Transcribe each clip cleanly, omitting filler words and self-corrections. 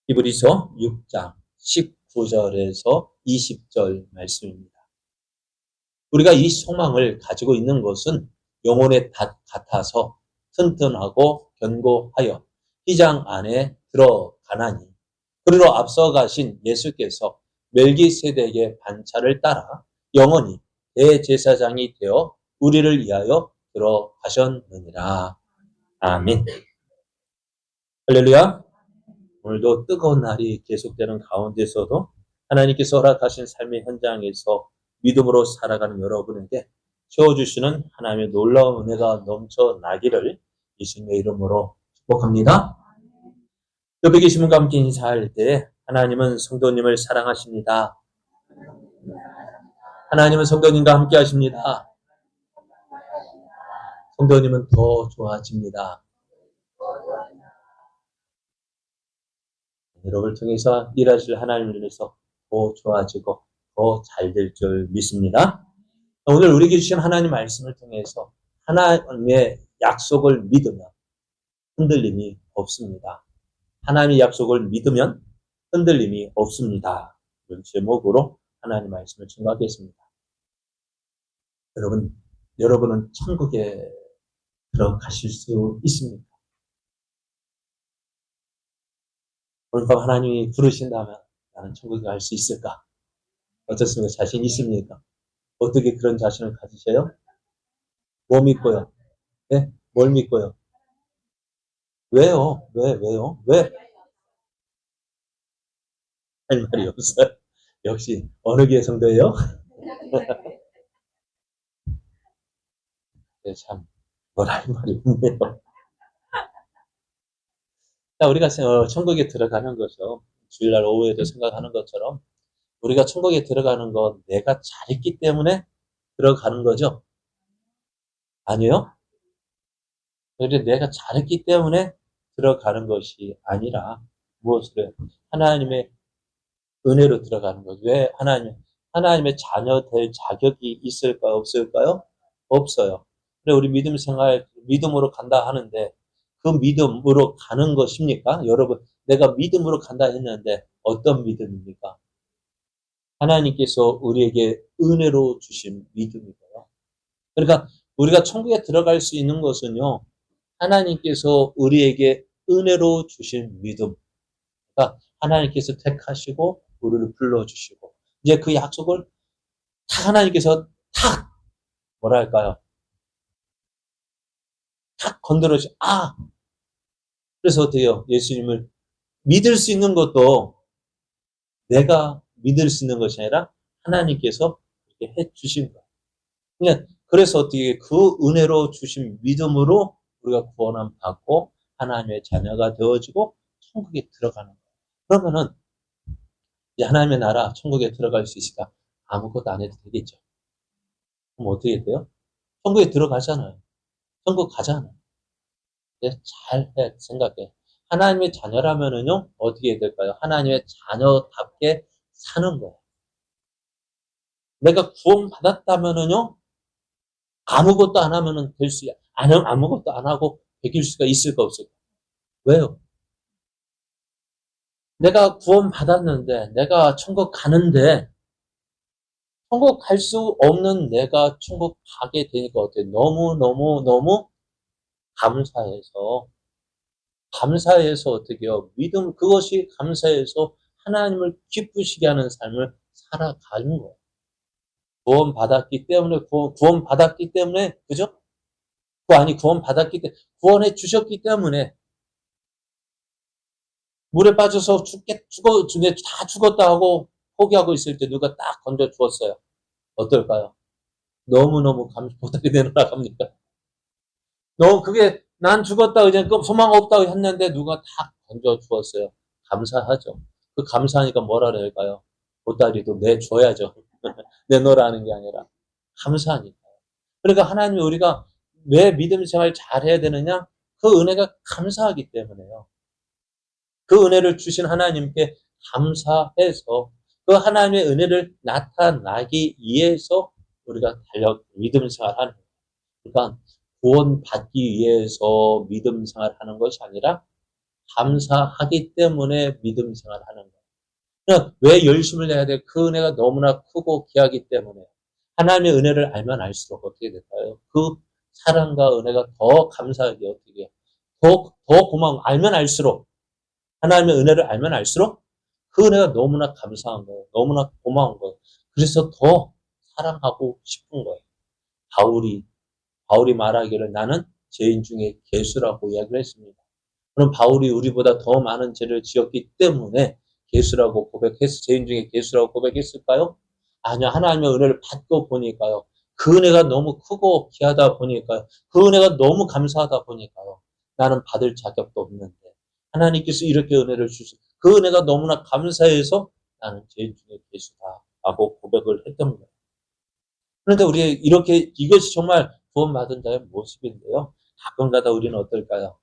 히브리서 6장 19절에서 20절 말씀입니다. 우리가 이 소망을 가지고 있는 것은 영혼의 닷 같아서 튼튼하고 견고하여 휘장 안에 들어가나니, 그리로 앞서가신 예수께서 멜기세덱의 반차를 따라 영원히 대제사장이 되어 우리를 위하여 들어가셨느니라. 아멘. 할렐루야. 오늘도 뜨거운 날이 계속되는 가운데서도 하나님께서 허락하신 삶의 현장에서 믿음으로 살아가는 여러분에게 채워주시는 하나님의 놀라운 은혜가 넘쳐나기를 예수님의 이름으로 축복합니다. 옆에 계신 분과 함께 인사할 때, 하나님은 성도님을 사랑하십니다. 하나님은 성도님과 함께 하십니다. 성도님은 더 좋아집니다. 여러분을 통해서 일하실 하나님을 위해서 더 좋아지고 더 잘 될 줄 믿습니다. 오늘 우리에게 주신 하나님 말씀을 통해서 하나님의 약속을 믿으면 흔들림이 없습니다. 하나님의 약속을 믿으면 흔들림이 없습니다. 이런 제목으로 하나님 말씀을 증거하겠습니다. 여러분은 천국에 들어가실 수 있습니까? 오늘 밤 하나님이 부르신다면 나는 천국에 갈 수 있을까? 어떻습니까? 자신 있습니까? 어떻게 그런 자신을 가지세요? 뭐 믿고요? 네? 뭘 믿고요? 왜요? 왜요? 왜? 할 말이 없어요. 역시 어느 교회 성도예요? 네, 참 뭐라 할 말이 없네요. 자, 우리가 천국에 들어가는 거죠. 주일날 오후에도 생각하는 것처럼 우리가 천국에 들어가는 건 내가 잘했기 때문에 들어가는 거죠. 아니요? 그런데 내가 잘했기 때문에 들어가는 것이 아니라 무엇을 해요? 하나님의 은혜로 들어가는 거죠. 왜 하나님의 자녀 될 자격이 있을까요? 없을까요? 없어요. 그래, 우리 믿음 생활, 믿음으로 간다 하는데, 그 믿음으로 가는 것입니까? 여러분, 내가 믿음으로 간다 했는데, 어떤 믿음입니까? 하나님께서 우리에게 은혜로 주신 믿음이고요. 그러니까, 우리가 천국에 들어갈 수 있는 것은요, 하나님께서 우리에게 은혜로 주신 믿음. 그러니까, 하나님께서 택하시고, 우리를 불러주시고, 이제 그 약속을 다 하나님께서 탁, 뭐랄까요? 탁 건드려주시, 그래서 어때요? 예수님을 믿을 수 있는 것도 내가 믿을 수 있는 것이 아니라 하나님께서 이렇게 해 주신 거예요. 그래서 어떻게 그 은혜로 주신 믿음으로 우리가 구원함 받고 하나님의 자녀가 되어지고 천국에 들어가는 거예요. 그러면은 이제 하나님의 나라 천국에 들어갈 수 있을까? 아무것도 안 해도 되겠죠. 그럼 어떻게 돼요? 천국에 들어가잖아요. 천국 가잖아요. 잘 생각해. 하나님의 자녀라면은요, 어떻게 될까요? 하나님의 자녀답게 사는 거예요. 내가 구원받았다면은요, 아무것도 안 하면은 아무것도 안 하고 베길 수가 있을까, 없을까? 왜요? 내가 구원받았는데, 내가 천국 가는데, 천국 갈 수 없는 내가 천국 가게 되니까 어때요? 너무 감사해서, 어떻게 해요? 믿음, 그것이 감사해서 하나님을 기쁘시게 하는 삶을 살아가는 거예요. 구원받았기 때문에, 그죠? 구원해 주셨기 때문에, 물에 빠져서 다 죽었다 하고 포기하고 있을 때 누가 딱 건져 주었어요. 어떨까요? 너무너무 보답이 내려나갑니까? 난 죽었다, 이제 소망 없다고 했는데 누가 딱 건져 주었어요. 감사하죠. 그 감사하니까 뭐라 그럴까요? 보따리도 내줘야죠. 내놓으라는 게 아니라. 감사하니까. 그러니까 하나님이 우리가 왜 믿음 생활 잘 해야 되느냐? 그 은혜가 감사하기 때문에요. 그 은혜를 주신 하나님께 감사해서 그 하나님의 은혜를 나타나기 위해서 우리가 믿음 생활하는 거예요. 그러니까 구원받기 위해서 믿음 생활하는 것이 아니라 감사하기 때문에 믿음 생활하는 거예요. 그러니까 왜 열심을 내야 돼? 그 은혜가 너무나 크고 귀하기 때문에. 하나님의 은혜를 알면 알수록 어떻게 될까요? 그 사랑과 은혜가 더 감사하게 어떻게 해요? 더 고마운, 알면 알수록, 하나님의 은혜를 알면 알수록 그 은혜가 너무나 감사한 거예요. 너무나 고마운 거예요. 그래서 더 사랑하고 싶은 거예요. 바울이, 바울이 말하기를 나는 죄인 중에 괴수라고 이야기를 했습니다. 그럼 바울이 우리보다 더 많은 죄를 지었기 때문에 괴수라고 고백했, 죄인 중에 괴수라고 고백했을까요? 아니요. 하나님의 은혜를 받고 보니까요. 그 은혜가 너무 크고 귀하다 보니까요. 그 은혜가 너무 감사하다 보니까요. 나는 받을 자격도 없는데 하나님께서 이렇게 은혜를 주시, 그 은혜가 너무나 감사해서 나는 죄인 중에 괴수다라고 고백을 했던 거예요. 그런데 우리 이렇게 이것이 정말 구원받은 자의 모습인데요. 가끔가다 우리는 어떨까요?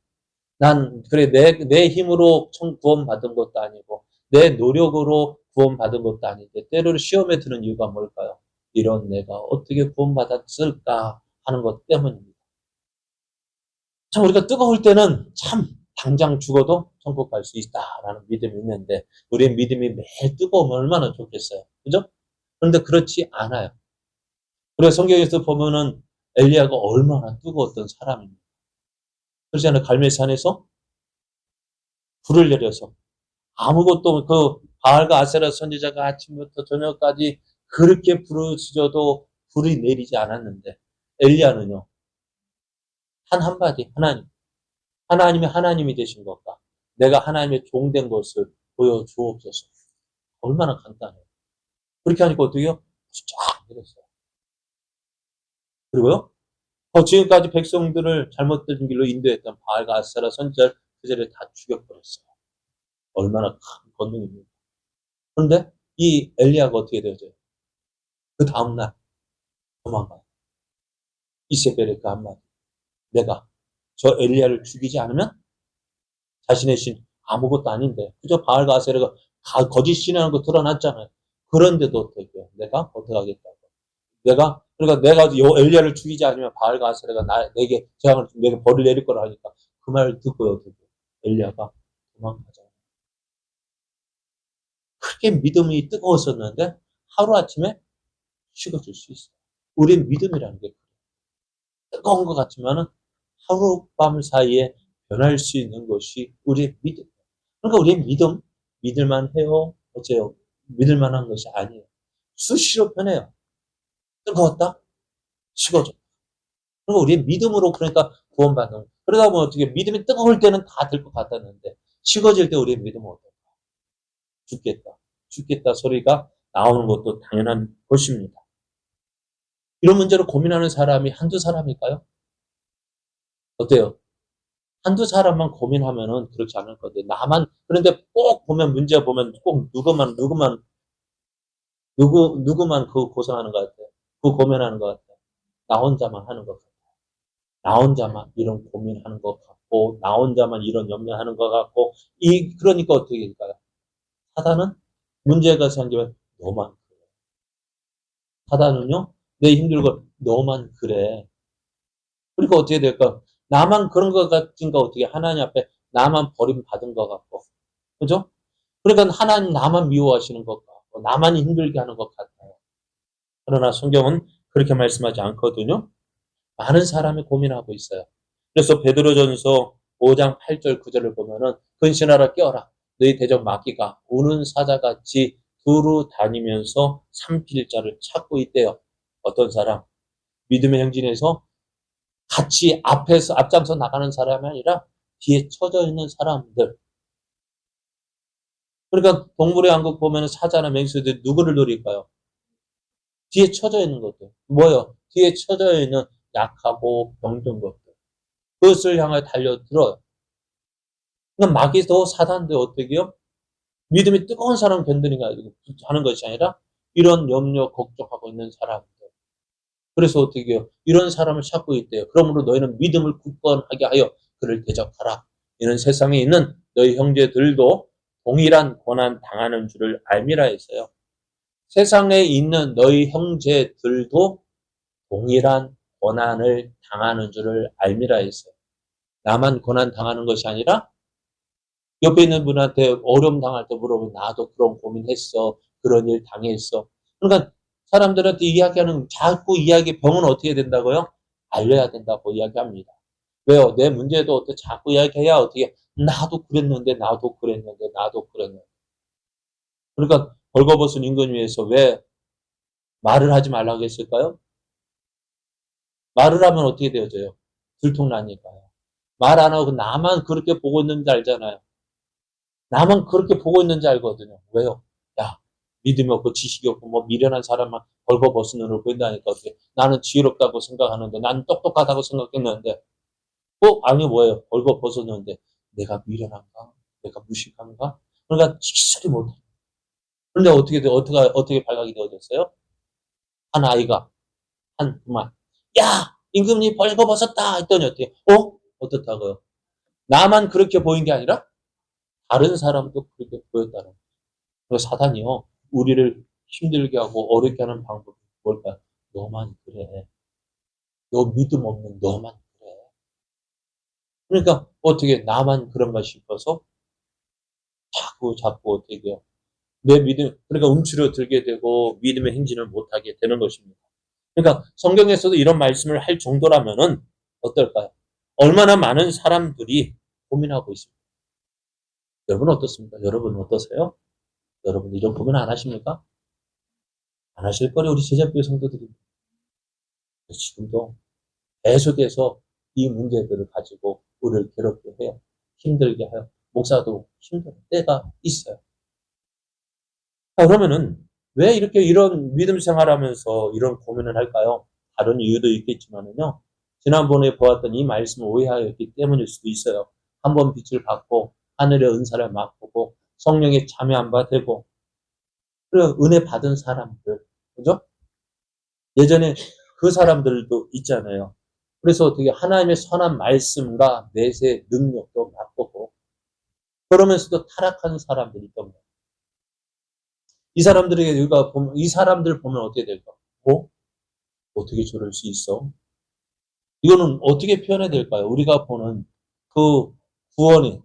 난 그래 내 힘으로 구원받은 것도 아니고 내 노력으로 구원받은 것도 아닌데 때로는 시험에 드는 이유가 뭘까요? 이런 내가 어떻게 구원받았을까 하는 것 때문입니다. 참 우리가 뜨거울 때는 참 당장 죽어도 천국 갈 수 있다라는 믿음이 있는데 우리의 믿음이 매일 뜨거우면 얼마나 좋겠어요. 그죠? 그런데 그렇지 않아요. 그래서 성경에서 보면은 엘리야가 얼마나 뜨거웠던 사람입니다. 그렇잖아요. 갈멜산에서 불을 내려서 아무것도 그 바알과 아세라 선지자가 아침부터 저녁까지 그렇게 부르짖어도 불이 내리지 않았는데 엘리야는요. 단 한마디 하나님이 하나님이 되신 것과 내가 하나님의 종된 것을 보여주옵소서. 얼마나 간단해요. 그렇게 하니까 어떻게 해요? 쫙 내렸어요. 그리고요. 지금까지 백성들을 잘못된 길로 인도했던 바알과 아세라 선지자를 그 자리에 다 죽여버렸어요. 얼마나 큰 권능입니까? 그런데 이 엘리야가 어떻게 되어져요? 그 다음날 도망가요. 이세벨의 그 한마디. 내가 저 엘리야를 죽이지 않으면 자신의 신 아무것도 아닌데 그저 바알과 아세라가 거짓 신이라는 거 드러났잖아요. 그런데도 어떻게 해요? 내가 어떻게 하겠다고. 그러니까 내가 엘리야를 죽이지 않으면 바알과 아세라가 내게 재앙을 내게 벌을 내릴 거라 하니까 그 말을 듣고 어떻게 엘리야가 도망가잖아요. 그렇게 믿음이 뜨거웠었는데 하루아침에 식어질 수 있어요. 우리의 믿음이라는 게 뜨거운 것 같지만은 하룻밤 사이에 변할 수 있는 것이 우리의 믿음. 그러니까 우리의 믿음, 믿을만 해요. 어째요? 믿을만한 것이 아니에요. 수시로 변해요. 뜨거웠다? 식어져. 그리고 우리의 믿음으로 그러니까 구원받는 거예요. 그러다 보면 어떻게 믿음이 뜨거울 때는 다 될 것 같았는데 식어질 때 우리의 믿음은 어떨까? 죽겠다. 죽겠다 소리가 나오는 것도 당연한 것입니다. 이런 문제로 고민하는 사람이 한두 사람일까요? 어때요? 한두 사람만 고민하면은 그렇지 않을 건데, 그런데 꼭 보면, 문제 보면 꼭 누구만 그 고생하는 것 같아요. 그 고민하는 것 같아요. 나 혼자만 하는 것 같아요. 나 혼자만 이런 고민하는 것 같고, 나 혼자만 이런 염려하는 것 같고, 그러니까 어떻게 될까요? 사단은 문제가 생기면 너만 그래. 사단은요, 내 힘들고 너만 그래. 그러니까 어떻게 될까? 나만 그런 것 같으니까 어떻게 하나님 앞에 나만 버림받은 것 같고. 그죠? 그러니까 하나님 나만 미워하시는 것 같고, 나만 힘들게 하는 것 같아요. 그러나 성경은 그렇게 말씀하지 않거든요. 많은 사람이 고민하고 있어요. 그래서 베드로전서 5장 8절 9절을 보면은 근신하라 깨어라. 너희 대적 마귀가 우는 사자같이 두루 다니면서 삼킬 자를 찾고 있대요. 어떤 사람? 믿음의 행진에서 같이 앞장서 나가는 사람이 아니라 뒤에 처져 있는 사람들. 그러니까 동물의 왕국 보면 사자나 맹수들 누구를 노릴까요? 뒤에 처져 있는 것들. 뭐요? 뒤에 처져 있는 약하고 병든 것들. 그것을 향해 달려들어요. 그러니까 마귀도 사단도 어떻게요? 믿음이 뜨거운 사람 견디는 하는 것이 아니라 이런 염려, 걱정하고 있는 사람들. 그래서 어떻게 해요? 이런 사람을 찾고 있대요. 그러므로 너희는 믿음을 굳건하게 하여 그를 대적하라. 이는 세상에 있는 너희 형제들도 동일한 고난 당하는 줄을 알미라 했어요. 세상에 있는 너희 형제들도 동일한 고난을 당하는 줄을 알미라 했어요. 나만 고난 당하는 것이 아니라 옆에 있는 분한테 어려움 당할 때 물어보면 나도 그런 고민했어. 그런 일 당했어. 그러니까 사람들한테 이야기하는 자꾸 이야기 병은 어떻게 된다고요? 알려야 된다고 이야기합니다. 왜요? 내 문제도 어떻게 자꾸 이야기해야 어떻게 나도 그랬는데 나도 그랬는데 나도 그랬는데. 그러니까 벌거벗은 임금위에서 왜 말을 하지 말라고 했을까요? 말을 하면 어떻게 되어져요? 들통나니까요. 말 안 하고 나만 그렇게 보고 있는 줄 알잖아요. 나만 그렇게 보고 있는 줄 알거든요. 왜요? 야, 믿음이 없고 지식이 없고 뭐 미련한 사람만 벌거벗은 눈으로 보인다니까 어떻게 나는 지혜롭다고 생각하는데 나는 똑똑하다고 생각했는데 아니 뭐예요? 벌거벗었는데 내가 미련한가? 내가 무식한가? 그러니까 직설이 못해. 그런데 어떻게 발각이 되어졌어요? 한 아이가 한 그만 야 임금님 벌거벗었다 했더니 어때요? 어떻다고요? 나만 그렇게 보인 게 아니라 다른 사람도 그렇게 보였다는 거예요. 그래서 사단이요 우리를 힘들게 하고 어렵게 하는 방법이 뭘까요? 너만 그래. 너 믿음 없는 너만 그래. 그러니까 어떻게 나만 그런가 싶어서 자꾸 어떻게 해요? 내 믿음 그러니까 움츠려 들게 되고 믿음의 행진을 못하게 되는 것입니다. 그러니까 성경에서도 이런 말씀을 할 정도라면은 어떨까요? 얼마나 많은 사람들이 고민하고 있습니다. 여러분 어떻습니까? 여러분 어떠세요? 여러분 이런 고민 안 하십니까? 안 하실 거리 우리 제자교회 성도들입니다. 지금도 계속해서 이 문제들을 가지고 우리를 괴롭게 해요. 힘들게 해요. 목사도 힘들 때가 있어요. 그러면은 왜 이렇게 이런 믿음 생활하면서 이런 고민을 할까요? 다른 이유도 있겠지만은요. 지난번에 보았던 이 말씀을 오해하였기 때문일 수도 있어요. 한번 빛을 받고 하늘의 은사를 맛보고 성령의 참여 안 받고 그리고 은혜 받은 사람들, 그죠? 예전에 그 사람들도 있잖아요. 그래서 어떻게 하나님의 선한 말씀과 내세 능력도 맛보고 그러면서도 타락한 사람들이 있던 거예요. 이 사람들에게 우리가 보면 이 사람들 보면 어떻게 될까? 어떻게 저럴 수 있어? 이거는 어떻게 표현해야 될까요? 우리가 보는 그 구원이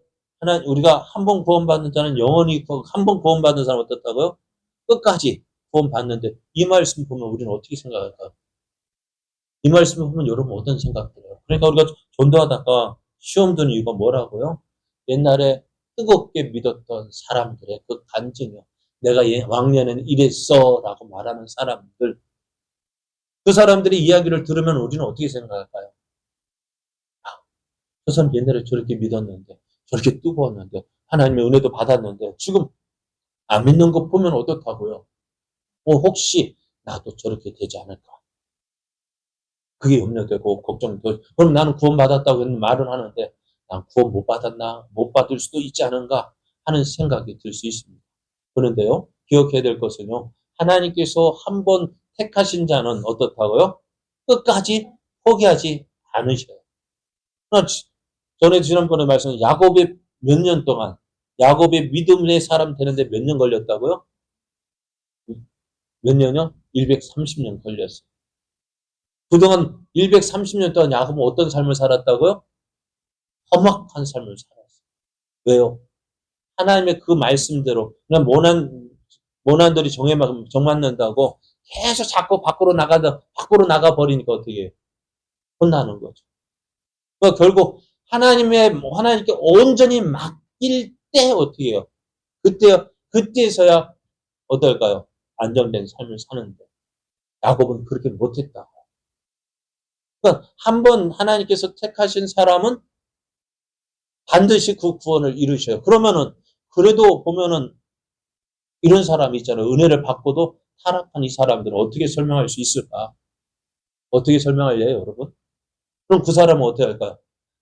우리가 한 번 구원받는 자는 영원히 한 번 구원받는 사람 어떻다고요? 끝까지 구원받는데 이 말씀 보면 우리는 어떻게 생각할까요? 이 말씀 보면 여러분 어떤 생각 들어요? 그러니까 우리가 전도하다가 시험 드는 이유가 뭐라고요? 옛날에 뜨겁게 믿었던 사람들의 그 간증이요. 내가 왕년에는 이랬어 라고 말하는 사람들 그 사람들의 이야기를 들으면 우리는 어떻게 생각할까요? 저 사람 옛날에 저렇게 믿었는데 저렇게 뜨거웠는데 하나님의 은혜도 받았는데 지금 안 믿는 거 보면 어떻다고요? 혹시 나도 저렇게 되지 않을까? 그게 염려되고 걱정되고 그럼 나는 구원받았다고 말은 하는데 난 구원 못 받았나? 못 받을 수도 있지 않은가? 하는 생각이 들 수 있습니다. 그런데요. 기억해야 될 것은요. 하나님께서 한번 택하신 자는 어떻다고요? 끝까지 포기하지 않으셔요. 전에 지난번에 말씀 야곱의 몇 년 동안 야곱의 믿음의 사람 되는데 몇 년 걸렸다고요? 몇 년요? 130년 걸렸어요. 그동안 130년 동안 야곱은 어떤 삶을 살았다고요? 험악한 삶을 살았어요. 왜요? 하나님의 그 말씀대로 그냥 모난들이 정맞는다고 계속 자꾸 밖으로 나가 버리니까 어떻게 해요? 혼나는 거죠. 그러니까 결국 하나님께 온전히 맡길 때 어떻게 해요? 그때서야 어떨까요? 안정된 삶을 사는데. 야곱은 그렇게 못했다. 그러니까 한번 하나님께서 택하신 사람은 반드시 그 구원을 이루셔요. 그러면은, 그래도 보면은 이런 사람이 있잖아요. 은혜를 받고도 타락한 이 사람들은 어떻게 설명할 수 있을까? 어떻게 설명할래요, 여러분? 그럼 그 사람은 어떻게 할까요?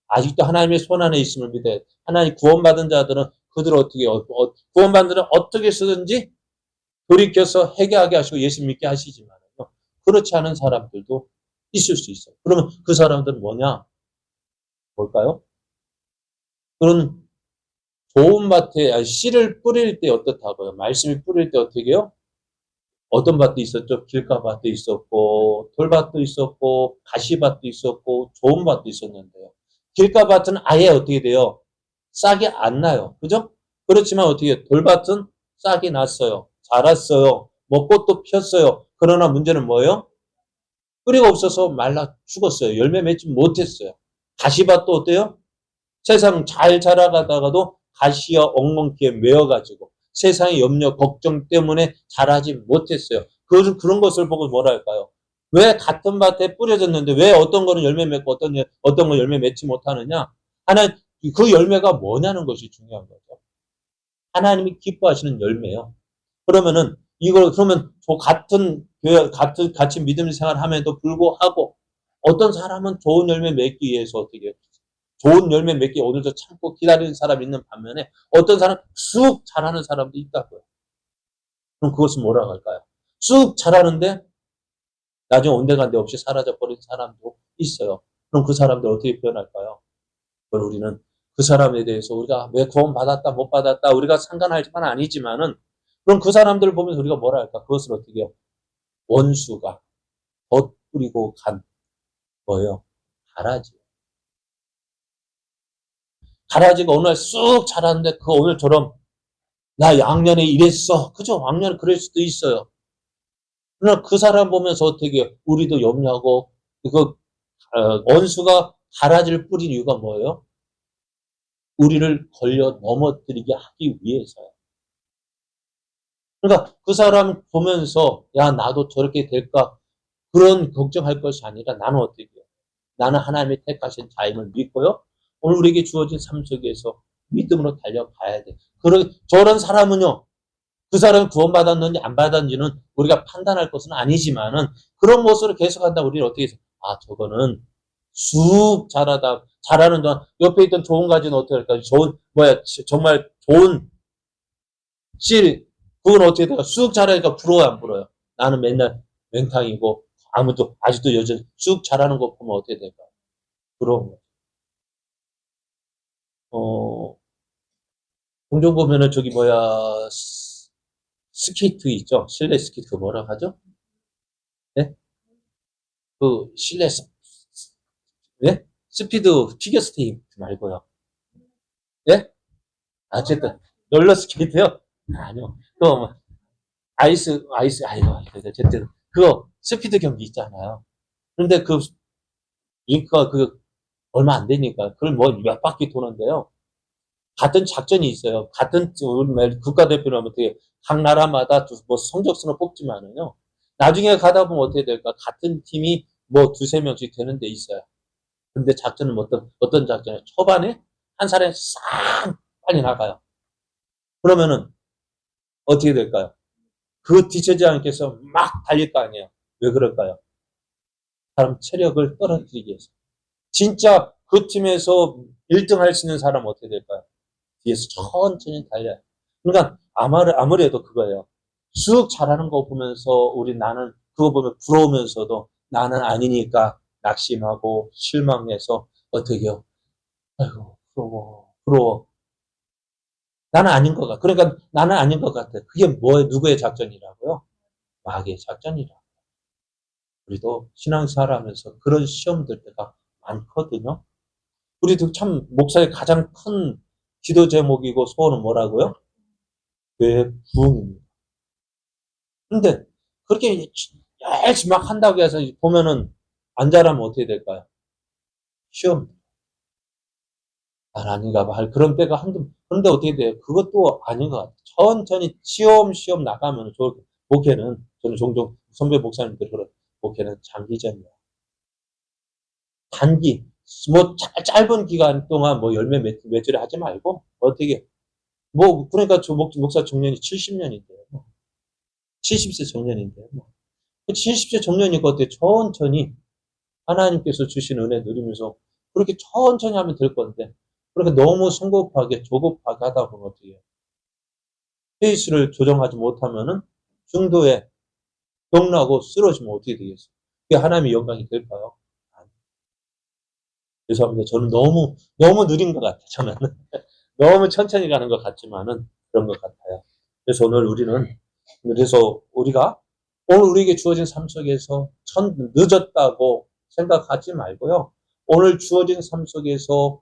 아직도 하나님의 손 안에 있음을 믿어요. 하나님 구원받은 자들은 그들을 구원받은 자들은 어떻게 쓰든지 돌이켜서 회개하게 하시고 예수 믿게 하시지만요. 그렇지 않은 사람들도 있을 수 있어요. 그러면 그 사람들은 뭐냐? 뭘까요? 그런 좋은 밭에 씨를 뿌릴 때 어떻다고요? 말씀이 뿌릴 때 어떻게 해요? 어떤 밭도 있었죠? 길가밭도 있었고 돌밭도 있었고 가시밭도 있었고 좋은 밭도 있었는데요. 길가밭은 아예 어떻게 돼요? 싹이 안 나요. 그죠? 그렇지만 어떻게 돌밭은 싹이 났어요. 자랐어요. 뭐 꽃도 피었어요. 그러나 문제는 뭐예요? 뿌리가 없어서 말라 죽었어요. 열매 맺지 못했어요. 가시밭도 어때요? 세상 잘 자라가다가도 가시와 엉겅퀴에 매여가지고 세상의 염려, 걱정 때문에 자라지 못했어요. 그런 것을 보고 뭐라 할까요? 왜 같은 밭에 뿌려졌는데 왜 어떤 거는 열매 맺고 어떤 건 열매 맺지 못하느냐? 하나, 그 열매가 뭐냐는 것이 중요한 거죠. 하나님이 기뻐하시는 열매요. 그러면은 그러면 같이 믿음 생활함에도 불구하고 어떤 사람은 좋은 열매 맺기 위해서 어떻게 해요? 좋은 열매 맺기 오늘도 참고 기다리는 사람이 있는 반면에 어떤 사람 쑥 자라는 사람도 있다고요. 그럼 그것은 뭐라고 할까요? 쑥 자라는데 나중에 온데간데 없이 사라져버린 사람도 있어요. 그럼 그 사람들 어떻게 표현할까요? 그걸 우리는 그 사람에 대해서 우리가 왜 구원 받았다 못 받았다 우리가 상관할지만 아니지만은 그럼 그 사람들을 보면서 우리가 뭐라 할까? 그것을 어떻게 해요? 원수가 덧뿌리고 간 거예요. 가라지. 가라지가 어느 날 쑥 자랐는데 그 오늘처럼 나 양년에 이랬어. 그죠? 왕년에 그럴 수도 있어요. 그러나 그 사람 보면서 어떻게 해요? 우리도 염려하고 원수가 가라지를 뿌린 이유가 뭐예요? 우리를 걸려 넘어뜨리게 하기 위해서요. 그러니까 그 사람 보면서 야 나도 저렇게 될까 그런 걱정할 것이 아니라 나는 어떻게 해요? 나는 하나님이 택하신 자임을 믿고요. 오늘 우리에게 주어진 삶 속에서 믿음으로 달려가야 돼. 저런 사람은요. 그 사람이 구원받았는지 안 받았는지는 우리가 판단할 것은 아니지만은 그런 모습을 계속한다 우리는 어떻게 해서 저거는 쑥 자라는 동안 옆에 있던 좋은 가지는 어떻게 할까요? 정말 좋은 씨 그건 어떻게 돼요? 쑥 자라니까 부러워요 안 부러워요? 나는 맨날 맹탕이고 아직도 여전히 쑥 자라는 거 보면 어떻게 될까요? 부러운 거. 어, 종종 보면은 스케이트 있죠? 실내 스케이트 그 뭐라 하죠? 네? 실내 네? 스피드 피겨 스케이트 말고요. 네? 어쨌든 롤러 스케이트요? 아니요. 아이고, 어쨌든 그거 스피드 경기 있잖아요. 근데 링크가 얼마 안 되니까 그걸 뭐 몇 바퀴 도는데요. 같은 작전이 있어요. 우리 국가대표라면 어떻게 각 나라마다 뭐 성적순을 뽑지만은요. 나중에 가다 보면 어떻게 될까? 같은 팀이 뭐 두세 명씩 되는 데 있어요. 근데 작전은 어떤 작전이에요? 초반에 한 사람이 싹 빨리 나가요. 그러면은 어떻게 될까요? 그 뒤처지 않겠어 막 달릴 거 아니에요. 왜 그럴까요? 사람 체력을 떨어뜨리기 위해서. 진짜 그 팀에서 1등 할 수 있는 사람은 어떻게 될까요? 뒤에서 천천히 달려요. 그러니까 아무래도 그거예요. 쑥 자라는 거 보면서 나는 그거 보면 부러우면서도 나는 아니니까 낙심하고 실망해서 어떻게 해요? 아이고 부러워. 나는 아닌 것 같아. 그러니까 나는 아닌 것 같아. 그게 누구의 작전이라고요? 마귀의 작전이라. 우리도 신앙생활 하면서 그런 시험 들 때가 많거든요. 우리도 참 목사의 가장 큰 기도 제목이고 소원은 뭐라고요? 교회 부흥입니다. 근데 그렇게 열심히 막 한다고 해서 보면은 안 잘하면 어떻게 될까요? 시험. 아닌가 봐. 그런 때가 그런데 어떻게 돼요? 그것도 아닌 것 같아요. 천천히 시험 나가면 좋을 거예요. 목회는, 저는 종종 선배 목사님들 그런 목회는 장기전이야. 단기, 짧은 기간 동안 열매 맺으려 하지 말고, 어떻게, 그러니까 목사 정년이 70년인데요. 70세 정년인데요. 70세 정년이고 어떻게 천천히 하나님께서 주신 은혜 누리면서 그렇게 천천히 하면 될 건데, 그렇게 너무 성급하게, 조급하게 하다 보면 어떻게 해요? 페이스를 조정하지 못하면은 중도에 병나고 쓰러지면 어떻게 되겠어요? 그게 하나님의 영광이 될까요? 죄송합니다. 저는 너무 느린 것 같아요. 저는. 너무 천천히 가는 것 같지만은 그런 것 같아요. 그래서 그래서 우리가 오늘 우리에게 주어진 삶 속에서 늦었다고 생각하지 말고요. 오늘 주어진 삶 속에서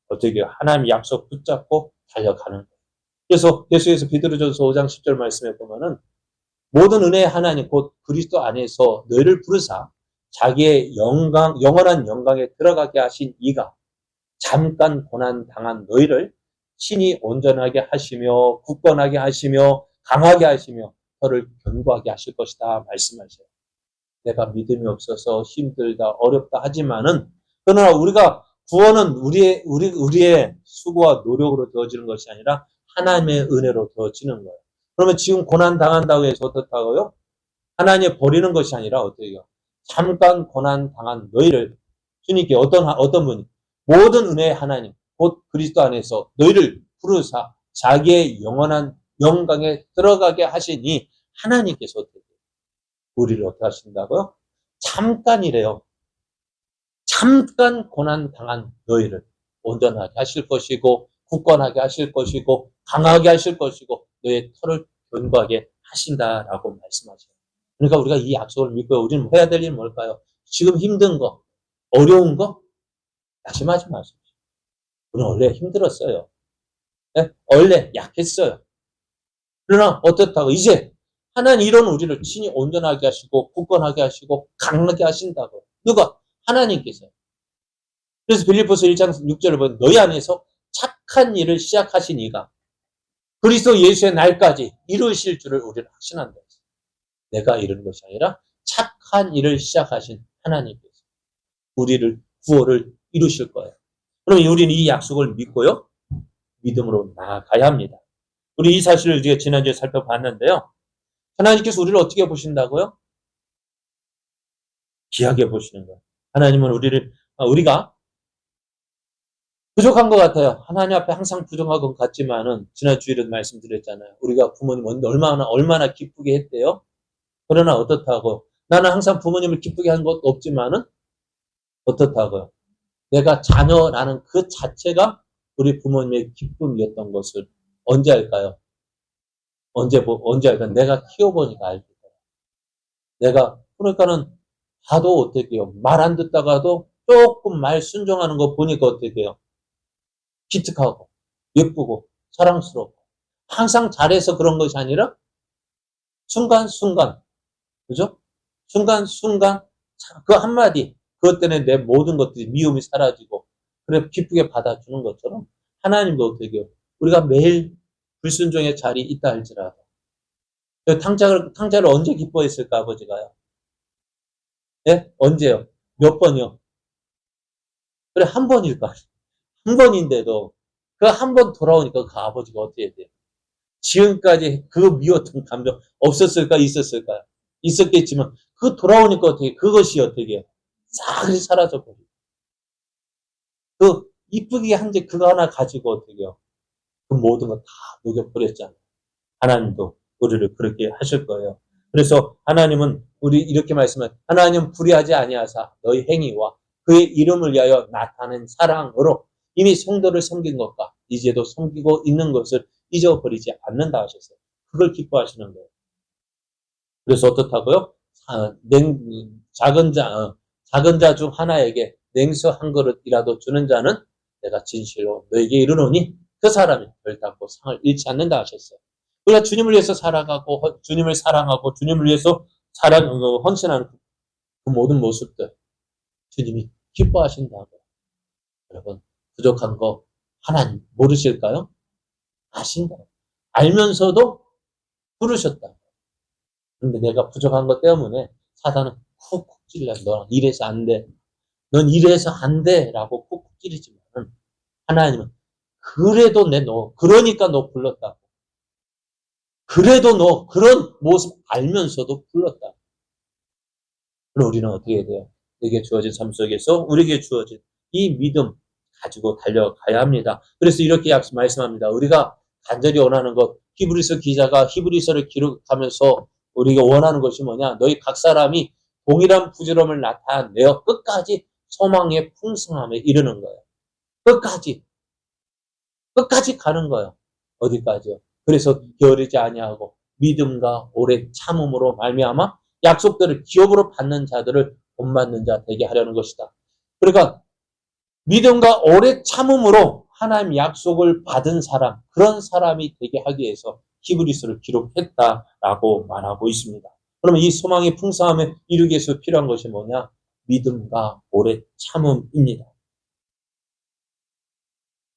어떻게 하나님의 약속 붙잡고 달려가는 거예요. 그래서 예수께서 베드로전서 5장 10절 말씀에 보면은 모든 은혜의 하나님 곧 그리스도 안에서 너희를 부르사 자기의 영원한 영광에 들어가게 하신 이가 잠깐 고난 당한 너희를 친히 온전하게 하시며 굳건하게 하시며 강하게 하시며 너를 견고하게 하실 것이다 말씀하셔요. 내가 믿음이 없어서 힘들다 어렵다 하지만은 그러나 우리가 구원은 우리의 수고와 노력으로 되어지는 것이 아니라 하나님의 은혜로 되어지는 거예요. 그러면 지금 고난 당한다고 해서 어떻다고요? 하나님 버리는 것이 아니라 어떻게 해요? 잠깐 고난 당한 너희를 주님께 어떤 분이 모든 은혜의 하나님 곧 그리스도 안에서 너희를 부르사 자기의 영원한 영광에 들어가게 하시니 하나님께서 어떻게 해요? 우리를 어떻게 하신다고요? 잠깐이래요. 잠깐 고난 당한 너희를 온전하게 하실 것이고 굳건하게 하실 것이고 강하게 하실 것이고 너의 털을 견고하게 하신다라고 말씀하셔요. 그러니까 우리가 이 약속을 믿고 우리는 해야 될 일은 뭘까요? 지금 힘든 거, 어려운 거 낙심하지 마십시오. 우리는 원래 힘들었어요. 네? 원래 약했어요. 그러나 어떻다고 이제 하나님 이런 우리를 친히 온전하게 하시고 굳건하게 하시고 강하게 하신다고. 누가? 하나님께서. 그래서 빌립보서 1장 6절을 보면 너희 안에서 착한 일을 시작하신 이가 그리스도 예수의 날까지 이루실 줄을 우리는 확신한다. 내가 이루는 것이 아니라 착한 일을 시작하신 하나님께서 우리를 구원을 이루실 거예요. 그럼 우리는 이 약속을 믿고요. 믿음으로 나아가야 합니다. 우리 이 사실을 우리가 지난주에 살펴봤는데요. 하나님께서 우리를 어떻게 보신다고요? 귀하게 보시는 거예요. 하나님은 우리가 부족한 것 같아요. 하나님 앞에 항상 부족한 것 같지만은, 지난 주일에도 말씀드렸잖아요. 우리가 부모님 얼마나 기쁘게 했대요? 그러나 어떻다고? 나는 항상 부모님을 기쁘게 한 것도 없지만은, 어떻다고요? 내가 자녀라는 그 자체가 우리 부모님의 기쁨이었던 것을 언제 할까요? 언제 할까요? 내가 키워보니까 알겠다. 그러니까는, 봐도 어떻게 해요? 말 안 듣다가도 조금 말 순종하는 거 보니까 어떻게 해요? 기특하고, 예쁘고, 사랑스럽고, 항상 잘해서 그런 것이 아니라, 순간순간, 그죠? 순간순간, 그 한마디, 그것 때문에 내 모든 것들이 미움이 사라지고, 그래, 기쁘게 받아주는 것처럼, 하나님도 어떻게 해요? 우리가 매일 불순종의 자리에 있다 할지라도, 탕자를 언제 기뻐했을까, 아버지가요? 예? 언제요? 몇 번이요? 그래, 한 번일까? 한 번인데도, 그 한 번 돌아오니까 그 아버지가 어떻게 돼요? 지금까지 그 미웠던 감정 없었을까, 있었을까요? 있었겠지만, 그 돌아오니까 어떻게, 그것이 어떻게 해요? 싹 사라져버리고. 그, 이쁘게 한지 그거 하나 가지고 어떻게 해요? 그 모든 거 다 녹여버렸잖아요. 하나님도 우리를 그렇게 하실 거예요. 그래서 하나님은 우리 이렇게 말씀을 하나님 불의하지 아니하사 너희 행위와 그의 이름을 위하여 나타낸 사랑으로 이미 성도를 섬긴 것과 이제도 섬기고 있는 것을 잊어버리지 않는다 하셨어요. 그걸 기뻐하시는 거예요. 그래서 어떻다고요? 작은 자 중 하나에게 냉수 한 그릇이라도 주는 자는 내가 진실로 너에게 이르노니 그 사람이 결단코 상을 잃지 않는다 하셨어요. 우리가 주님을 위해서 살아가고 주님을 사랑하고 주님을 위해서 헌신하는 그 모든 모습들 주님이 기뻐하신다고. 여러분 부족한 거 하나님 모르실까요? 아신다. 알면서도 부르셨다. 그런데 내가 부족한 것 때문에 사단은 쿡쿡 찔러. 너 이래서 안 돼. 넌 이래서 안 돼. 라고 쿡쿡 찌르지만 하나님은 그래도 그러니까 너 불렀다. 그래도 너 그런 모습 알면서도 불렀다. 그럼 우리는 어떻게 해야 돼요? 내게 주어진 삶 속에서 우리에게 주어진 이 믿음 가지고 달려가야 합니다. 그래서 이렇게 말씀합니다. 우리가 간절히 원하는 것, 히브리서 기자가 히브리서를 기록하면서 우리가 원하는 것이 뭐냐? 너희 각 사람이 동일한 부지런함을 나타내어 끝까지 소망의 풍성함에 이르는 거예요. 끝까지 가는 거예요. 어디까지요? 그래서 게으르지 아니하고 믿음과 오래 참음으로 말미암아 약속들을 기업으로 받는 자들을 본받는 자 되게 하려는 것이다. 그러니까 믿음과 오래 참음으로 하나님 약속을 받은 사람, 그런 사람이 되게 하기 위해서 히브리서를 기록했다라고 말하고 있습니다. 그러면 이 소망의 풍성함에 이루기 위해서 필요한 것이 뭐냐? 믿음과 오래 참음입니다.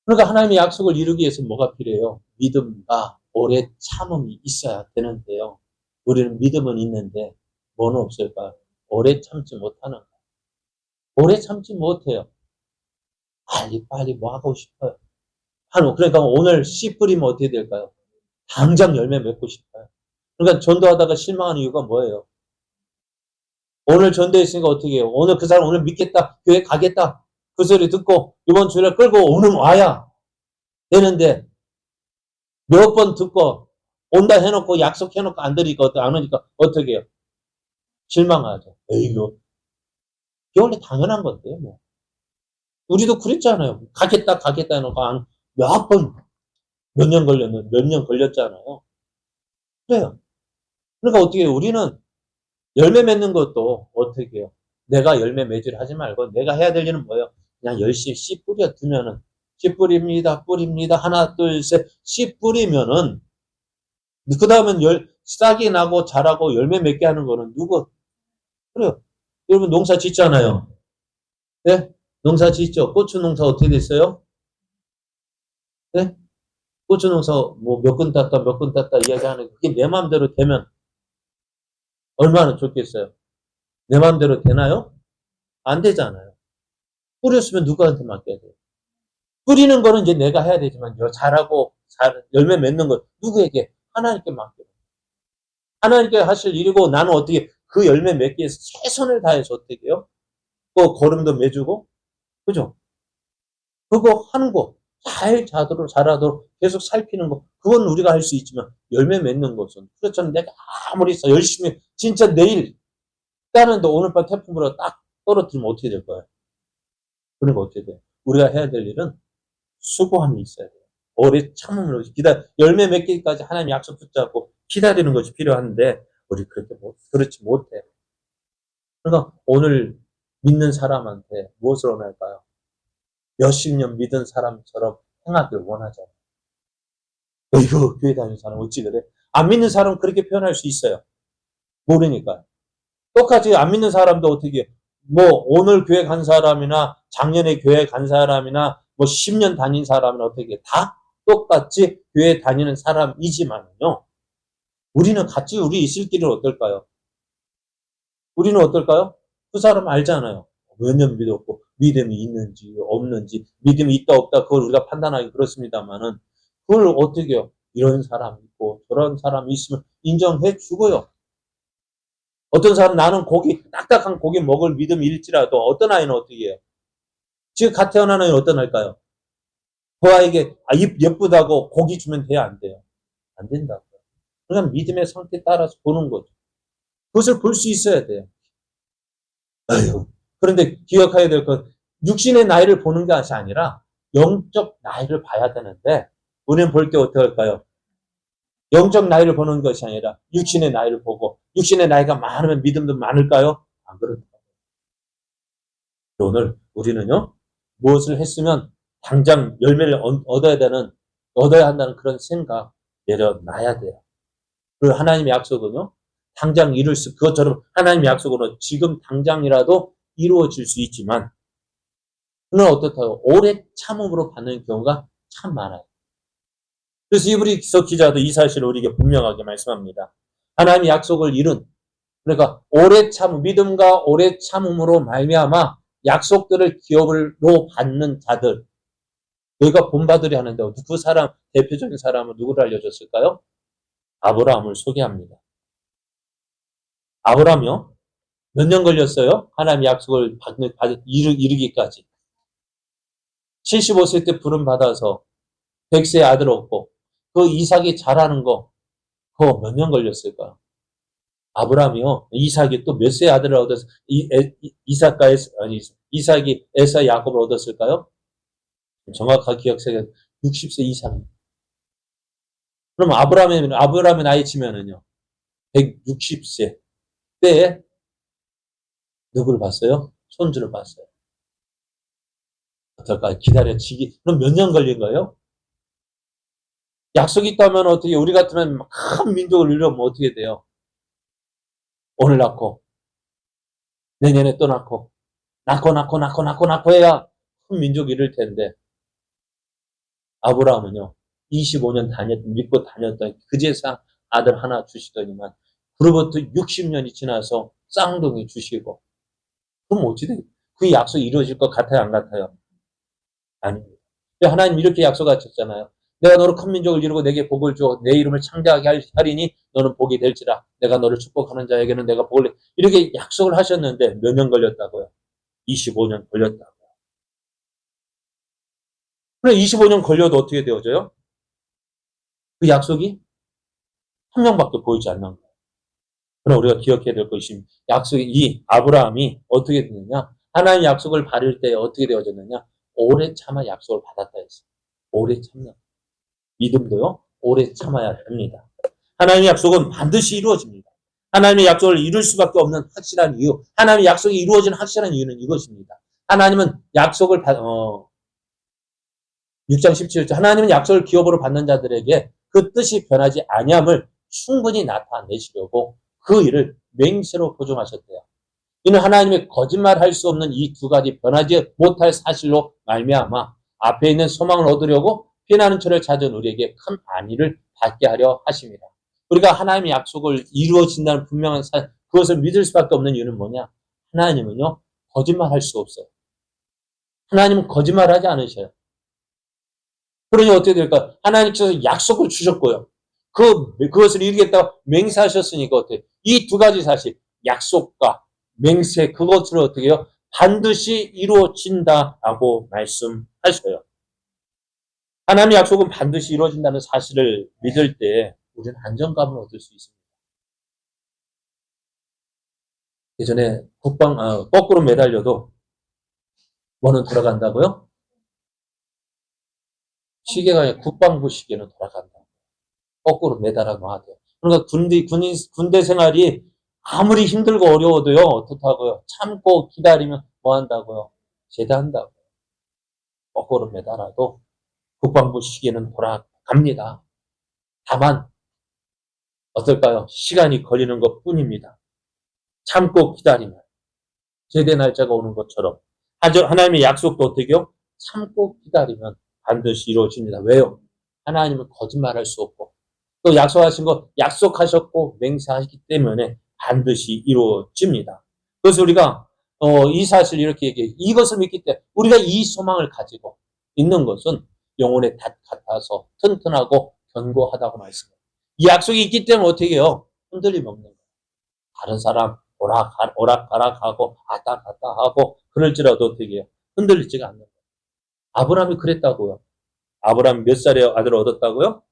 그러니까 하나님의 약속을 이루기 위해서 뭐가 필요해요? 믿음과 오래 참음이 있어야 되는데요. 우리는 믿음은 있는데 뭐는 없을까요? 오래 참지 못하는 거예요. 오래 참지 못해요. 빨리 뭐 하고 싶어요. 그러니까 오늘 씨 뿌리면 어떻게 될까요? 당장 열매 맺고 싶어요. 그러니까 전도하다가 실망하는 이유가 뭐예요? 오늘 전도했으니까 어떻게 해요? 오늘 그 사람 오늘 믿겠다. 교회 가겠다. 그 소리 듣고 이번 주일날 끌고 오늘 와야 되는데 몇 번 듣고 온다 해놓고 약속해놓고 안 들으니까 안 오니까 어떻게 해요? 실망하죠. 에이구, 이게 원래 당연한 건데요. 뭐. 우리도 그랬잖아요. 가겠다 해놓고 몇 번, 몇 년 걸렸잖아요. 그래요. 그러니까 어떻게 해요? 우리는 열매 맺는 것도 어떻게 해요? 내가 열매 맺으려 하지 말고 내가 해야 될 일은 뭐예요? 그냥 열심히 씨 뿌려 두면은 씨 뿌립니다. 하나, 둘, 셋, 씨 뿌리면은 그 다음엔 싹이 나고 자라고 열매 맺게 하는 거는 누구? 그래요. 여러분 농사 짓잖아요. 네? 농사 짓죠. 고추 농사 어떻게 됐어요? 네? 고추 농사 뭐 몇 근 땄다 이야기하는 그게 내 마음대로 되면 얼마나 좋겠어요. 내 마음대로 되나요? 안 되잖아요. 뿌렸으면 누구한테 맡겨야 돼요? 뿌리는 거는 이제 내가 해야 되지만 잘하고 열매 맺는 거 누구에게? 하나님께 맡겨요. 하나님께 하실 일이고 나는 어떻게 그 열매 맺기 위해서 최선을 다해서 어떻게 해요? 그 걸음도 매주고 그죠? 그거 하는 거 잘 자라도록 계속 살피는 거 그건 우리가 할 수 있지만 열매 맺는 것은 그렇잖아요. 내가 아무리 열심히 진짜 내일 따는데 오늘 밤 태풍 불어 딱 떨어뜨리면 어떻게 될 거예요? 그러니까 어떻게 돼요? 우리가 해야 될 일은 수고함이 있어야 돼요. 오래 참음으로 열매 맺기까지 하나님 약속 붙잡고 기다리는 것이 필요한데 우리 그렇지 못해. 그러니까 오늘 믿는 사람한테 무엇을 원할까요? 몇십 년 믿은 사람처럼 행하길 원하잖아요. 이거 교회 다니는 사람 어찌 그래? 안 믿는 사람은 그렇게 표현할 수 있어요. 모르니까. 똑같이 안 믿는 사람도 어떻게 뭐 오늘 교회 간 사람이나 작년에 교회 간 사람이나 뭐 10년 다닌 사람은 어떻게 다 똑같이 교회 다니는 사람이지만요. 우리는 같이 우리 있을 길은 어떨까요? 우리는 어떨까요? 그 사람 알잖아요. 몇 년 믿었고 믿음이 있는지 없는지 믿음이 있다 없다 그걸 우리가 판단하기 그렇습니다만은 그걸 어떻게 해요? 이런 사람 있고 저런 사람이 있으면 인정해 주고요. 어떤 사람 나는 딱딱한 고기 먹을 믿음이 일지라도 어떤 아이는 어떻게 해요? 지금 갓 태어난 아이는 어떤 아이일까요? 그 아이에게 입 예쁘다고 고기 주면 돼야 안 돼요? 안 된다고요. 그러니까 믿음의 상태에 따라서 보는 거죠. 그것을 볼 수 있어야 돼요. 아유. 그런데 기억해야 될 건 육신의 나이를 보는 것이 아니라 영적 나이를 봐야 되는데 우리는 볼 때 어떻게 할까요? 영적 나이를 보는 것이 아니라 육신의 나이를 보고 육신의 나이가 많으면 믿음도 많을까요? 안 그렇다. 오늘 우리는요. 무엇을 했으면 당장 열매를 얻어야 한다는 그런 생각 내려놔야 돼요. 그리고 하나님의 약속은요. 당장 그것처럼 하나님의 약속으로 지금 당장이라도 이루어질 수 있지만 그는 어떻다고 오래 참음으로 받는 경우가 참 많아요. 그래서 히브리서 기자도 이 사실을 우리에게 분명하게 말씀합니다. 하나님의 약속을 이룬 그러니까 믿음과 오래 참음으로 말미암아 약속들을 기업으로 받는 자들 너희가 본받으려 하는데 대표적인 사람은 누구를 알려줬을까요? 아브라함을 소개합니다. 아브라함이요? 몇 년 걸렸어요? 하나님 약속을 이루기까지. 75세 때 부름 받아서 100세의 아들 얻고 그 이삭이 자라는 거 그거 몇 년 걸렸을까? 아브라함이요. 이삭이 또 몇 세의 아들을 얻어서 이삭이 에사 야곱을 얻었을까요? 정확하게 기억세가 60세 이상. 그럼 아브라함의 나이 치면은요. 160세 때에 누구를 봤어요? 손주를 봤어요. 어떨까요? 기다려지기. 그럼 몇 년 걸린 거예요? 약속이 있다면 어떻게, 우리 같으면 큰 민족을 이루면 어떻게 돼요? 오늘 낳고, 내년에 또 낳고 해야 큰 민족이 이룰 텐데, 아브라함은요, 25년 믿고 다녔더니, 그제서 아들 하나 주시더니만, 그로부터 60년이 지나서 쌍둥이 주시고, 그럼 어찌 돼요? 그 약속이 이루어질 것 같아요, 안 같아요? 아닙니다. 하나님 이렇게 약속하셨잖아요. 내가 너로 큰 민족을 이루고 내게 복을 주어 내 이름을 창대하게 하리니 너는 복이 될지라. 내가 너를 축복하는 자에게는 내가 복을 이렇게 약속을 하셨는데 몇 년 걸렸다고요? 25년 걸렸다고요. 그래 25년 걸려도 어떻게 되어져요? 그 약속이 한 명밖에 보이지 않는 거예요. 그럼 우리가 기억해야 될 것이 약속이 이 아브라함이 어떻게 되느냐? 하나님 약속을 받을 때 어떻게 되어졌느냐? 오래 참아 약속을 받았다 했어요. 오래 참는 믿음도요, 오래 참아야 합니다. 하나님의 약속은 반드시 이루어집니다. 하나님의 약속을 이룰 수밖에 없는 확실한 이유, 하나님의 약속이 이루어지는 확실한 이유는 이것입니다. 하나님은 약속을 6장 17절 하나님은 약속을 기업으로 받는 자들에게 그 뜻이 변하지 아니함을 충분히 나타내시려고 그 일을 맹세로 보증하셨대요. 이는 하나님의 거짓말할 수 없는 이 두 가지 변하지 못할 사실로 말미암아 앞에 있는 소망을 얻으려고 피나는 철을 찾은 우리에게 큰 안위를 받게 하려 하십니다. 우리가 하나님의 약속을 이루어진다는 분명한 그것을 믿을 수밖에 없는 이유는 뭐냐? 하나님은요 거짓말할 수 없어요. 하나님은 거짓말하지 않으셔요. 그러니 어떻게 될까? 하나님께서 약속을 주셨고요. 그것을 이루겠다고 맹세하셨으니까 어때요? 이 두 가지 사실, 약속과 맹세, 그것을 어떻게 해요? 반드시 이루어진다라고 말씀하셔요. 하나님의 약속은 반드시 이루어진다는 사실을 믿을 때 우리는 안정감을 얻을 수 있습니다. 예전에 거꾸로 매달려도 뭐는 돌아간다고요? 시계가 아니라 국방부 시계는 돌아간다. 거꾸로 매달아 놔야 돼요. 그러니까 군대 생활이 아무리 힘들고 어려워도요, 어떻다고요? 참고 기다리면 뭐 한다고요? 제대한다고요. 거꾸로 매달아도 국방부 시계는 돌아갑니다. 다만, 어떨까요? 시간이 걸리는 것 뿐입니다. 참고 기다리면 제대 날짜가 오는 것처럼. 하나님의 약속도 어떻게요? 참고 기다리면 반드시 이루어집니다. 왜요? 하나님은 거짓말할 수 없고, 또 약속하신 거 약속하셨고 맹세하셨기 때문에 반드시 이루어집니다. 그래서 우리가 이 사실 이렇게 얘기해 이것을 믿기 때문에 우리가 이 소망을 가지고 있는 것은 영혼의 닷 같아서 튼튼하고 견고하다고 말씀해요. 이 약속이 있기 때문에 어떻게 해요? 흔들림 없는 거예요. 다른 사람 오락가락 하고 왔다 갔다 하고 그럴지라도 어떻게 해요? 흔들리지가 않는 거예요. 아브라함이 그랬다고요. 아브라함이 몇 살에 아들을 얻었다고요?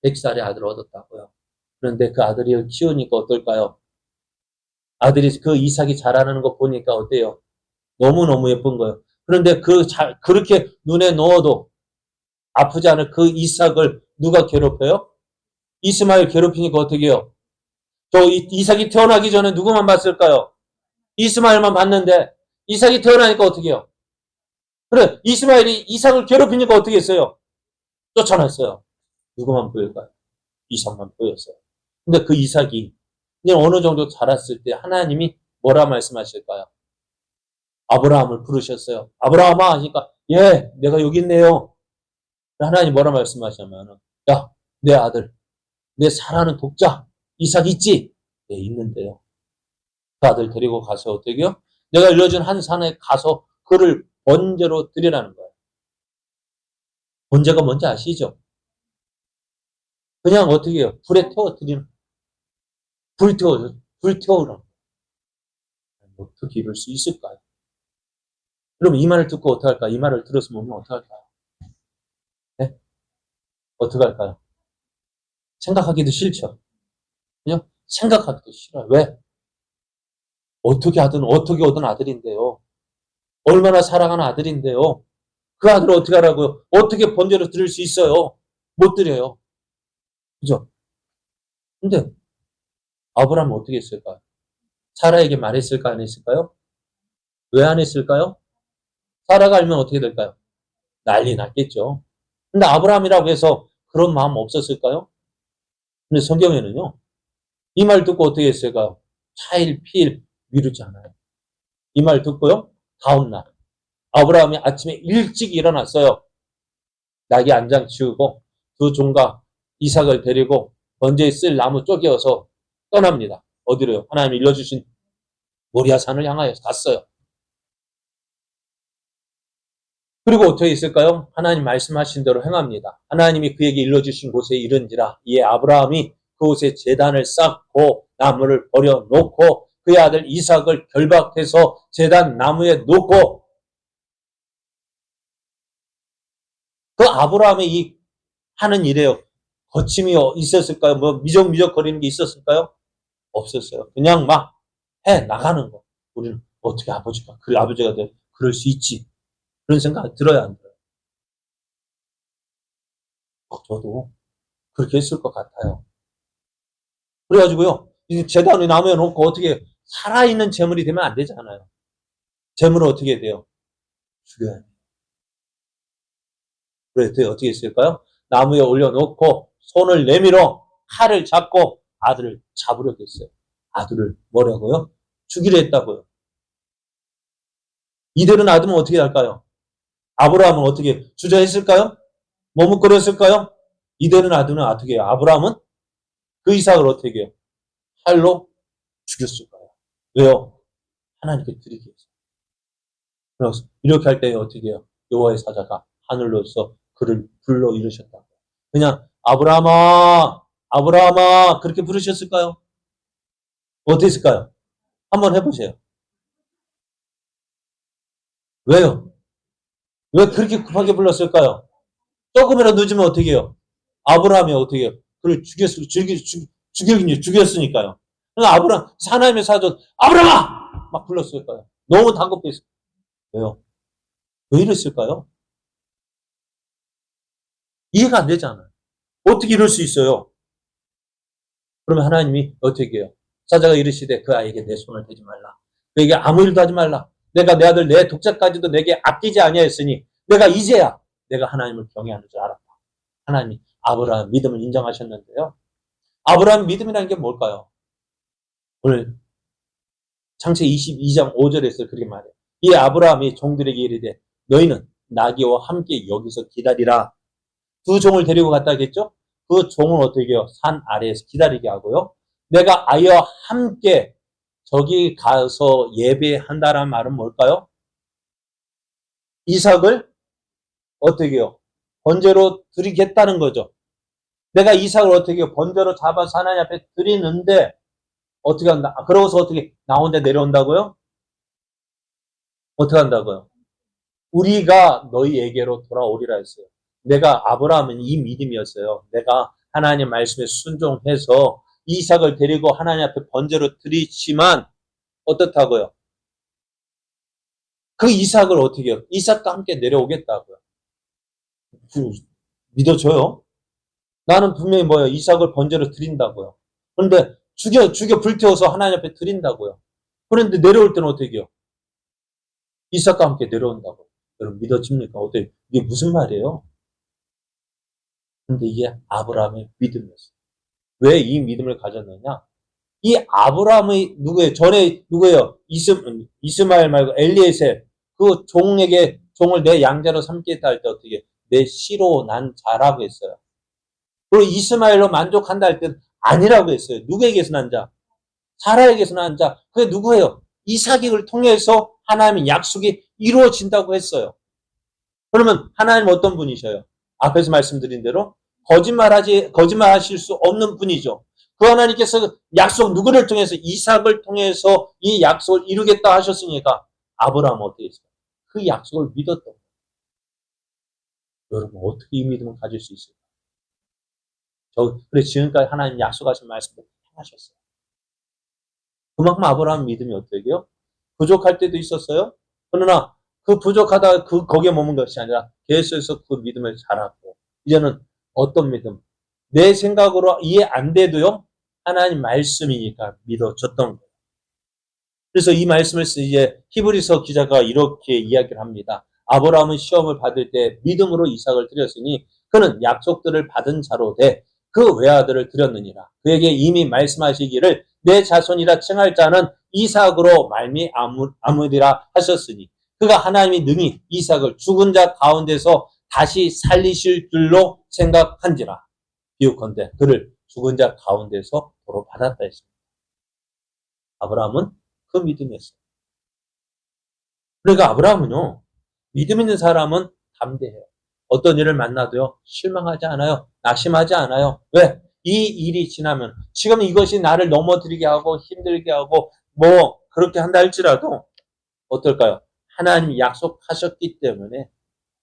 100살에 아들을 얻었다고요. 그런데 그 아들이 키우니까 어떨까요? 아들이 그 이삭이 자라는 거 보니까 어때요? 너무너무 예쁜 거예요. 그런데 그렇게 눈에 넣어도 아프지 않을 그 이삭을 누가 괴롭혀요? 이스마엘 괴롭히니까 어떻게 해요? 이삭이 태어나기 전에 누구만 봤을까요? 이스마엘만 봤는데 이삭이 태어나니까 어떻게 해요? 그래, 이스마엘이 이삭을 괴롭히니까 어떻게 했어요? 쫓아냈어요. 누구만 보일까요? 이삭만 보였어요. 근데 그 이삭이 이제 어느 정도 자랐을 때 하나님이 뭐라 말씀하실까요? 아브라함을 부르셨어요. 아브라함아 하니까 예, 내가 여기 있네요. 하나님 뭐라 말씀하시냐면 야, 내 아들, 내 사랑하는 독자 이삭 있지? 네, 있는데요. 그 아들 데리고 가서 어떻게 해요? 내가 일러준 한 산에 가서 그를 번제로 드리라는 거예요. 번제가 뭔지 아시죠? 그냥 어떻게 해요? 불에 태워 드리는 불태우라. 어떻게 이럴 수 있을까요? 그럼 이 말을 듣고 어떻게 할까요? 이 말을 들었으면 우리는 어떻게 할까요? 네? 어떻게 할까요? 생각하기도 싫죠. 그냥 생각하기도 싫어요. 왜? 어떻게 얻은 아들인데요. 얼마나 사랑하는 아들인데요. 그 아들을 어떻게 하라고요? 어떻게 번제로 드릴 수 있어요? 못 드려요. 그죠? 근데 아브라함은 어떻게 했을까요? 사라에게 말했을까 안 했을까요? 왜 안 했을까요? 사라가 알면 어떻게 될까요? 난리 났겠죠. 근데 아브라함이라고 해서 그런 마음 없었을까요? 근데 성경에는요, 이 말 듣고 어떻게 했을까요? 차일 피일 미루지 않아요. 이 말 듣고요, 다음날 아브라함이 아침에 일찍 일어났어요. 낙이 안장 치우고 두 종과 이삭을 데리고 번제에 쓸 나무 쪼개어서 떠납니다. 어디로요? 하나님이 일러주신 모리아산을 향하여 갔어요. 그리고 어떻게 있을까요? 하나님 말씀하신 대로 행합니다. 하나님이 그에게 일러주신 곳에 이른지라 이에 아브라함이 그곳에 제단을 쌓고 나무를 버려놓고 그의 아들 이삭을 결박해서 제단 나무에 놓고 그 아브라함의 이 하는 일에요. 거침이 있었을까요? 뭐 미적미적거리는 게 있었을까요? 없었어요. 그냥 막 해 나가는 거. 우리는 어떻게 아버지가 그 아버지가 그럴 수 있지. 그런 생각 들어야 안 들어요. 저도 그렇게 했을 것 같아요. 그래가지고요, 이 재단을 나무에 놓고 어떻게 살아있는 재물이 되면 안 되잖아요. 재물은 어떻게 돼요? 죽여야 돼요. 그래서 어떻게 했을까요? 나무에 올려놓고 손을 내밀어 칼을 잡고 아들을 잡으려고 했어요. 아들을 뭐라고요? 죽이려 했다고요. 이들은 아들은 어떻게 할까요? 아브라함은 어떻게 주저했을까요? 머뭇거렸을까요? 이들은 아들은 어떻게 해요? 아브라함은 그 이삭을 어떻게 해요? 칼로 죽였을 거예요. 왜요? 하나님께 드리기 위해서. 그래서 이렇게 할 때 어떻게 해요? 여호와의 사자가 하늘로서 그를 불러 이르셨다. 그냥 아브라함아, 아브라함아 그렇게 부르셨을까요? 어떻게 했을까요? 한번 해보세요. 왜요? 왜 그렇게 급하게 불렀을까요? 조금이라도 늦으면 어떻게 해요? 아브라함이 어떻게 해요? 그를 죽였으니까요. 그러니까 아브라함, 하나님의 사자, 아브라함아! 막 불렀을까요? 너무 다급했어요. 왜요? 왜 이랬을까요? 이해가 안 되잖아요. 어떻게 이럴 수 있어요? 그러면 하나님이 어떻게 해요? 사자가 이르시되 그 아이에게 내 손을 대지 말라. 그에게 아무 일도 하지 말라. 내가 내 아들 내 독자까지도 내게 아끼지 아니하였으니 내가 이제야 내가 하나님을 경외하는 줄 알았다. 하나님이 아브라함 믿음을 인정하셨는데요. 아브라함 믿음이라는 게 뭘까요? 오늘 창세기 22장 5절에서 그렇게 말해요. 이 아브라함이 종들에게 이르되 너희는 나귀와 함께 여기서 기다리라. 두 종을 데리고 갔다 하겠죠? 그 종은 어떻게 해요? 산 아래에서 기다리게 하고요. 내가 아이와 함께 저기 가서 예배한다라는 말은 뭘까요? 이삭을 어떻게 해요? 번제로 드리겠다는 거죠. 내가 이삭을 어떻게 해요? 번제로 잡아서 하나님 앞에 드리는데 어떻게 한다? 그러고서 어떻게 나 혼자 내려온다고요? 어떻게 한다고요? 우리가 너희에게로 돌아오리라 했어요. 내가 아브라함은 이 믿음이었어요. 내가 하나님 말씀에 순종해서 이삭을 데리고 하나님 앞에 번제로 드리지만 어떻다고요? 그 이삭을 어떻게 해요? 이삭과 함께 내려오겠다고요. 믿어줘요? 나는 분명히 뭐예요? 이삭을 번제로 드린다고요. 그런데 죽여 불태워서 하나님 앞에 드린다고요. 그런데 내려올 때는 어떻게 해요? 이삭과 함께 내려온다고. 여러분 믿어집니까? 어떻게 이게 무슨 말이에요? 근데 이게 아브라함의 믿음이었어요. 왜 이 믿음을 가졌느냐? 이 아브라함의 누구예요? 전에 누구예요? 이스마엘 말고 엘리에셀 그 종에게 종을 내 양자로 삼겠다 할 때 어떻게 내 씨로 난 자라고 했어요. 그리고 이스마엘로 만족한다 할 때는 아니라고 했어요. 누구에게서 난 자? 사라에게서 난 자. 그게 누구예요? 이삭을 통해서 하나님의 약속이 이루어진다고 했어요. 그러면 하나님 어떤 분이셔요? 앞에서 말씀드린 대로 거짓말하실 수 없는 분이죠. 그 하나님께서 약속 누구를 통해서 이삭을 통해서 이 약속을 이루겠다 하셨으니까 아브라함은 어떻게 했어요? 그 약속을 믿었던 거예요. 여러분 어떻게 이 믿음을 가질 수 있을까요? 그래 지금까지 하나님 약속하신 말씀을 행하셨어요. 그만큼 아브라함 믿음이 어떻게요? 부족할 때도 있었어요. 그러나 그 부족하다 거기에 머문 것이 아니라 계속해서 그 믿음을 자랐고 이제는 어떤 믿음? 내 생각으로 이해 안 돼도요. 하나님 말씀이니까 믿어졌던 거예요. 그래서 이 말씀을 이제 히브리서 기자가 이렇게 이야기를 합니다. 아브라함은 시험을 받을 때 믿음으로 이삭을 드렸으니 그는 약속들을 받은 자로 돼 그 외아들을 드렸느니라. 그에게 이미 말씀하시기를 내 자손이라 칭할 자는 이삭으로 말미암으리라 하셨으니 그가 하나님이 능히 이삭을 죽은 자 가운데서 다시 살리실 줄로 생각한지라. 비유컨대 그를 죽은 자 가운데서 도로 받았다 했습니다. 아브라함은 그 믿음이었어요. 그러니까 아브라함은요, 믿음 있는 사람은 담대해요. 어떤 일을 만나도요, 실망하지 않아요. 낙심하지 않아요. 왜? 이 일이 지나면, 지금 이것이 나를 넘어뜨리게 하고 힘들게 하고, 그렇게 한다 할지라도, 어떨까요? 하나님이 약속하셨기 때문에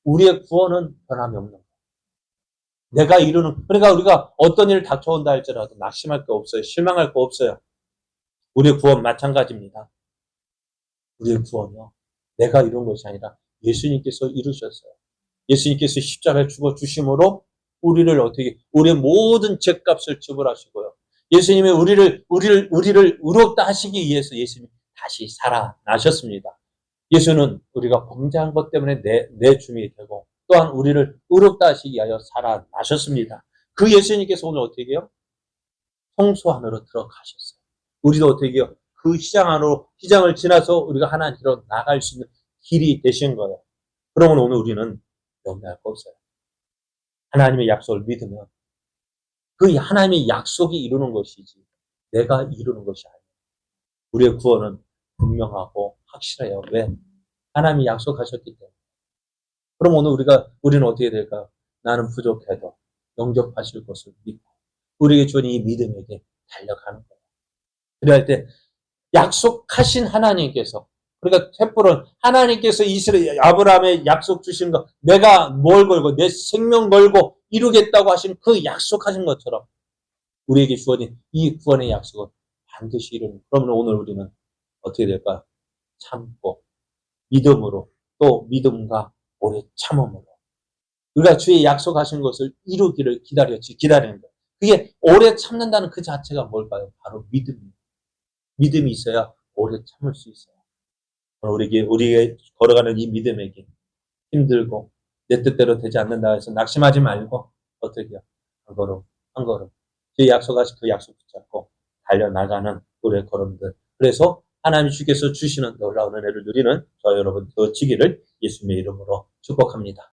우리의 구원은 변함이 없는 거예요. 내가 이루는, 그러니까 우리가 어떤 일을 닥쳐온다 할지라도 낙심할 거 없어요. 실망할 거 없어요. 우리의 구원 마찬가지입니다. 우리의 구원이요. 내가 이룬 것이 아니라 예수님께서 이루셨어요. 예수님께서 십자가에 죽어 주심으로 우리의 모든 죄값을 지불하시고요. 예수님이 우리를 의롭다 하시기 위해서 예수님이 다시 살아나셨습니다. 예수는 우리가 범죄한 것 때문에 내 주님이 되고 또한 우리를 의롭다 하시기 위하여 살아나셨습니다. 그 예수님께서 오늘 어떻게 해요? 성소 안으로 들어가셨어요. 우리도 어떻게 해요? 그 시장을 지나서 우리가 하나님께로 나갈 수 있는 길이 되신 거예요. 그러면 오늘 우리는 염려할 거 없어요. 하나님의 약속을 믿으면 그 하나님의 약속이 이루는 것이지 내가 이루는 것이 아니에요. 우리의 구원은 분명하고 확실해요. 왜? 하나님이 약속하셨기 때문에. 그럼 오늘 우리는 어떻게 될까요? 나는 부족해도 영접하실 것을 믿고 우리에게 주신 이 믿음에게 달려가는 거예요. 그래야 할 때 약속하신 하나님께서 그러니까 횃불은 하나님께서 아브라함의 약속 주신 거 내가 뭘 걸고 내 생명 걸고 이루겠다고 하신 그 약속하신 것처럼 우리에게 주어진 이 구원의 약속은 반드시 이루는. 그러면 오늘 우리는 어떻게 될까요? 참고 믿음으로 또 믿음과 오래 참음으로 우리가 주의 약속하신 것을 이루기를 기다리는 거예요. 그게 오래 참는다는 그 자체가 뭘까요? 바로 믿음입니다. 믿음이 있어야 오래 참을 수 있어요. 우리에게 걸어가는 이 믿음에게 힘들고 내 뜻대로 되지 않는다 해서 낙심하지 말고 어떻게 해요? 한 걸음 한 걸음 그 약속하신 그 약속 붙잡고 달려나가는 우리의 걸음들. 그래서 하나님 주께서 주시는 놀라운 은혜를 누리는 저와 여러분 되어지기를 예수님의 이름으로 축복합니다.